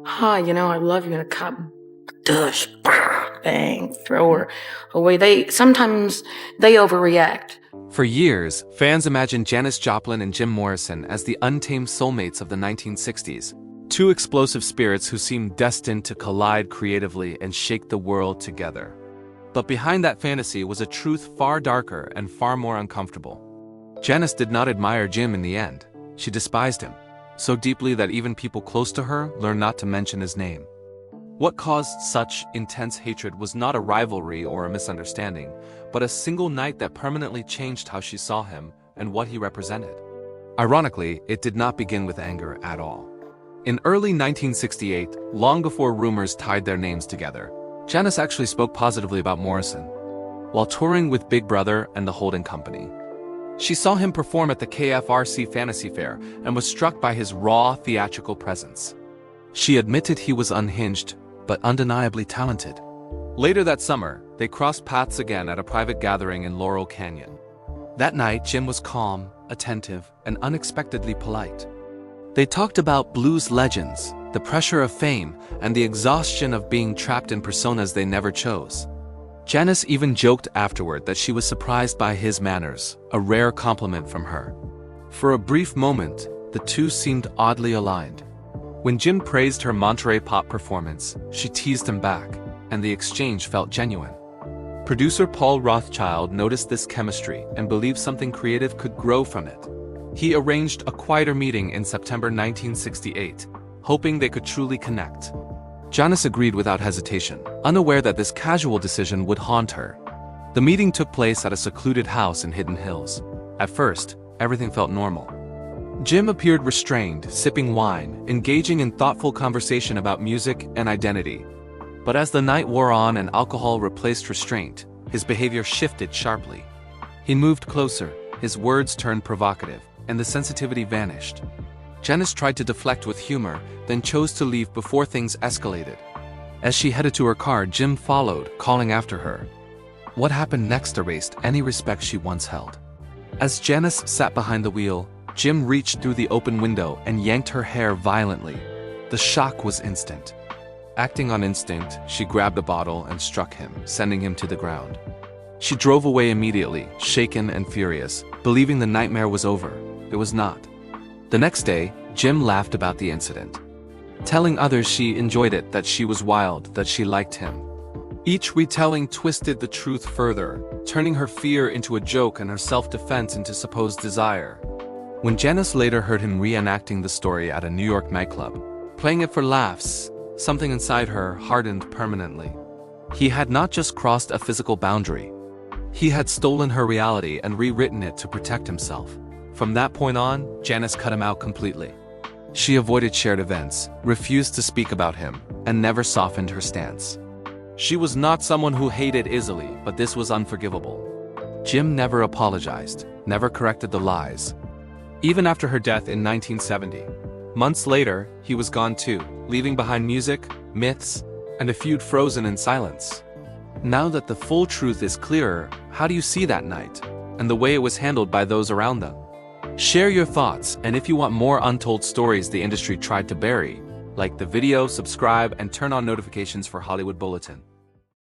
"Hi, I love you," and a cop, dush, bang, throw her away. They overreact. For years, fans imagined Janis Joplin and Jim Morrison as the untamed soulmates of the 1960s, two explosive spirits who seemed destined to collide creatively and shake the world together. But behind that fantasy was a truth far darker and far more uncomfortable. Janis did not admire Jim in the end. She despised him, so deeply that even people close to her learned not to mention his name. What caused such intense hatred was not a rivalry or a misunderstanding, but a single night that permanently changed how she saw him and what he represented. Ironically, it did not begin with anger at all. In early 1968, long before rumors tied their names together, Janis actually spoke positively about Morrison. While touring with Big Brother and the Holding Company, she saw him perform at the KFRC Fantasy Fair and was struck by his raw, theatrical presence. She admitted he was unhinged, but undeniably talented. Later that summer, they crossed paths again at a private gathering in Laurel Canyon. That night, Jim was calm, attentive, and unexpectedly polite. They talked about blues legends, the pressure of fame, and the exhaustion of being trapped in personas they never chose. Janis even joked afterward that she was surprised by his manners, a rare compliment from her. For a brief moment, the two seemed oddly aligned. When Jim praised her Monterey pop performance, she teased him back, and the exchange felt genuine. Producer Paul Rothchild noticed this chemistry and believed something creative could grow from it. He arranged a quieter meeting in September 1968, hoping they could truly connect. Janis agreed without hesitation, unaware that this casual decision would haunt her. The meeting took place at a secluded house in Hidden Hills. At first, everything felt normal. Jim appeared restrained, sipping wine, engaging in thoughtful conversation about music and identity. But as the night wore on and alcohol replaced restraint, his behavior shifted sharply. He moved closer, his words turned provocative, and the sensitivity vanished. Janis tried to deflect with humor, then chose to leave before things escalated. As she headed to her car, Jim followed, calling after her. What happened next erased any respect she once held. As Janis sat behind the wheel, Jim reached through the open window and yanked her hair violently. The shock was instant. Acting on instinct, she grabbed a bottle and struck him, sending him to the ground. She drove away immediately, shaken and furious, believing the nightmare was over. It was not. The next day, Jim laughed about the incident, telling others she enjoyed it, that she was wild, that she liked him. Each retelling twisted the truth further, turning her fear into a joke and her self-defense into supposed desire. When Janis later heard him reenacting the story at a New York nightclub, playing it for laughs, something inside her hardened permanently. He had not just crossed a physical boundary. He had stolen her reality and rewritten it to protect himself. From that point on, Janis cut him out completely. She avoided shared events, refused to speak about him, and never softened her stance. She was not someone who hated easily, but this was unforgivable. Jim never apologized, never corrected the lies. Even after her death in 1970, months later, he was gone too, leaving behind music, myths, and a feud frozen in silence. Now that the full truth is clearer, how do you see that night, and the way it was handled by those around them? Share your thoughts, and if you want more untold stories the industry tried to bury, like the video, subscribe, and turn on notifications for Hollywood Bulletin.